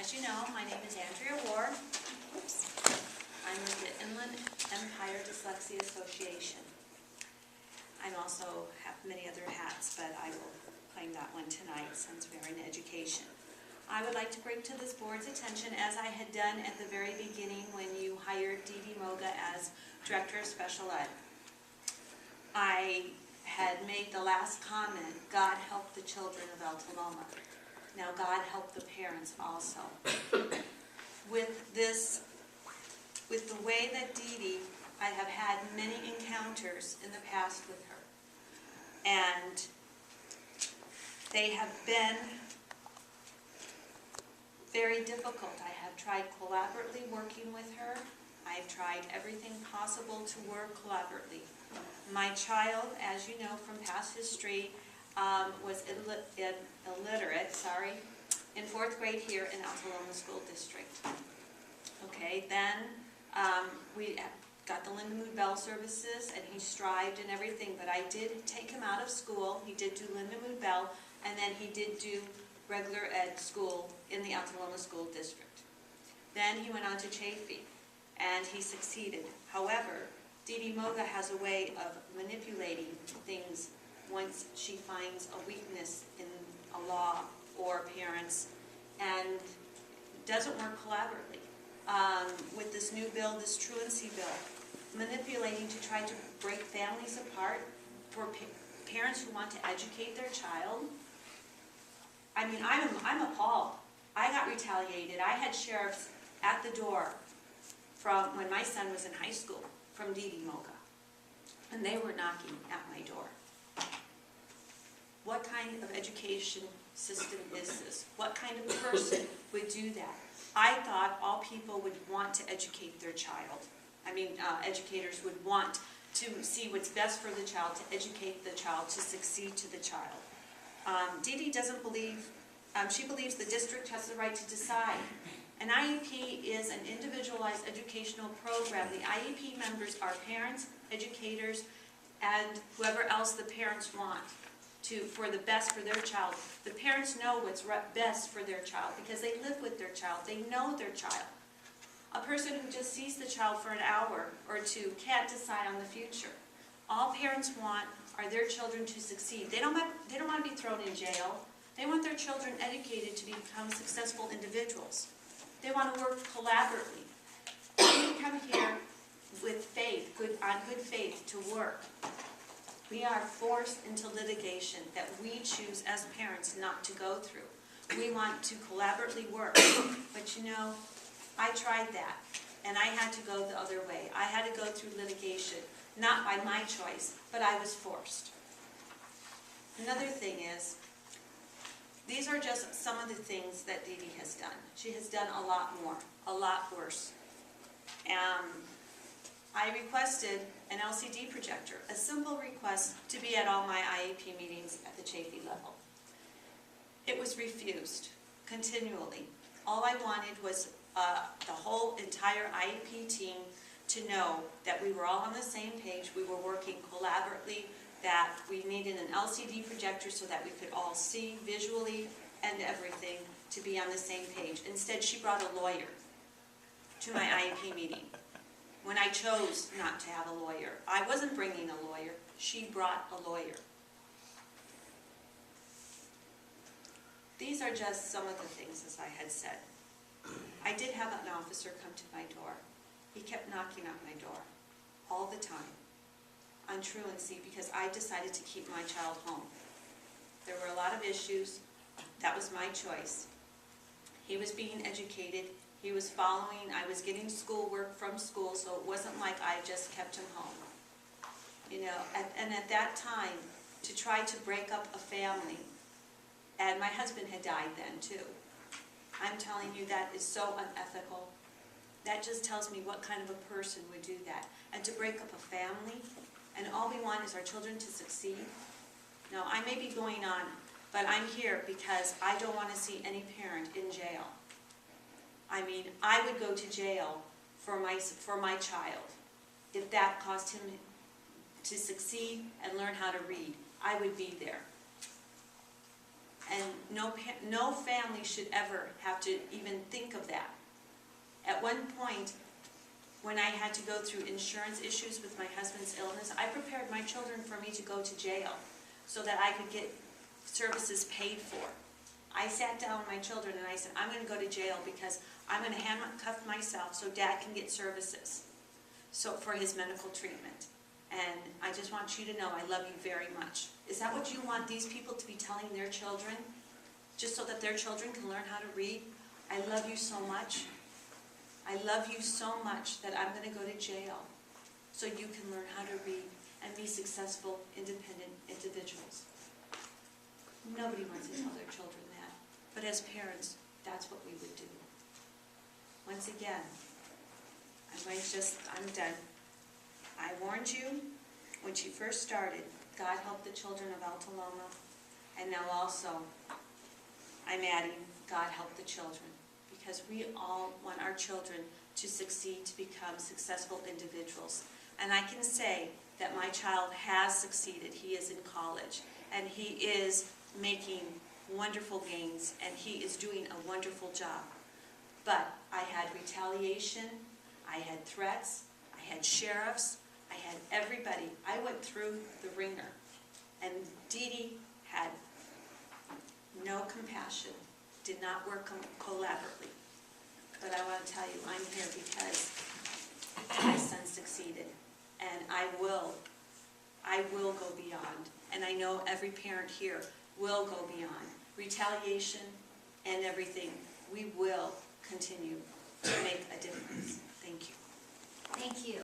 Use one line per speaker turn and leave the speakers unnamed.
As you know, my name is Andrea Ward. I'm with the Inland Empire Dyslexia Association. I also have many other hats, but I will claim that one tonight since we are in education. I would like to bring to this board's attention, as I had done at the very beginning when you hired Dee Dee Moga as Director of Special Ed. I had made the last comment, God help the children of Alta Loma. Now God help the parents also. With the way that Dee Dee, I have had many encounters in the past with her. And they have been very difficult. I have tried collaboratively working with her. I have tried everything possible to work collaboratively. My child, as you know from past history, was illiterate, in 4th grade here in Alta Loma School District. Okay, then we got the Linda Mood Bell services, and he strived and everything, but I did take him out of school. He did do Linda Mood Bell, and then he did do regular ed school in the Alta Loma School District. Then he went on to Chafee, and he succeeded. However, Dee Dee Moga has a way of manipulating things once she finds a weakness in a law or parents, and doesn't work collaboratively. With this new bill, this truancy bill, manipulating to try to break families apart for parents who want to educate their child. I mean, I'm appalled. I got retaliated. I had sheriffs at the door from when my son was in high school from Dee Dee Moga, and they were knocking at my door. What kind of education system is this? What kind of person would do that? I thought all people would want to educate their child. I mean, educators would want to see what's best for the child, to educate the child, to succeed to the child. Dee Dee doesn't believe, she believes the district has the right to decide. An IEP is an individualized educational program. The IEP members are parents, educators, and whoever else the parents want for the best for their child. The parents know what's best for their child because they live with their child. They know their child. A person who just sees the child for an hour or two can't decide on the future. All parents want are their children to succeed. They don't want to be thrown in jail. They want their children educated to become successful individuals. They want to work collaboratively. We come here with faith, on good faith, to work. We are forced into litigation that we choose as parents not to go through. We want to collaboratively work, but you know, I tried that, and I had to go the other way. I had to go through litigation, not by my choice, but I was forced. Another thing is, these are just some of the things that Dee Dee has done. She has done a lot more, a lot worse. I requested an LCD projector, a simple request to be at all my IEP meetings at the Chafee level. It was refused continually. All I wanted was the whole entire IEP team to know that we were all on the same page, we were working collaboratively, that we needed an LCD projector so that we could all see visually and everything to be on the same page. Instead, she brought a lawyer to my IEP meeting when I chose not to have a lawyer. I wasn't bringing a lawyer. She brought a lawyer. These are just some of the things, as I had said. I did have an officer come to my door. He kept knocking at my door all the time on truancy because I decided to keep my child home. There were a lot of issues. That was my choice. He was being educated. He was following. I was getting schoolwork from school, so it wasn't like I just kept him home. You know, and at that time, to try to break up a family, and my husband had died then too. I'm telling you, that is so unethical. That just tells me what kind of a person would do that. And to break up a family, and all we want is our children to succeed. Now, I may be going on, but I'm here because I don't want to see any parent in jail. I mean, I would go to jail for my child if that caused him to succeed and learn how to read. I would be there. And no family should ever have to even think of that. At one point, when I had to go through insurance issues with my husband's illness, I prepared my children for me to go to jail so that I could get services paid for. I sat down with my children and I said, I'm going to go to jail because I'm going to handcuff myself so Dad can get services for his medical treatment. And I just want you to know I love you very much. Is that what you want these people to be telling their children? Just so that their children can learn how to read? I love you so much. I love you so much that I'm going to go to jail so you can learn how to read and be successful, independent individuals. Nobody wants to tell their children that. But as parents, that's what we would do. Once again, I'm done. I warned you when she first started, God help the children of Alta Loma, and now also I'm adding, God help the children, because we all want our children to succeed, to become successful individuals. And I can say that my child has succeeded. He is in college, and he is making wonderful gains, and he is doing a wonderful job. But I had retaliation, I had threats, I had sheriffs, I had everybody. I went through the ringer, and Dee Dee had no compassion, did not work collaboratively. But I want to tell you, I'm here because my son succeeded, and I will go beyond, and I know every parent here will go beyond. Retaliation and everything, we will continue to make a difference. Thank you.
Thank you.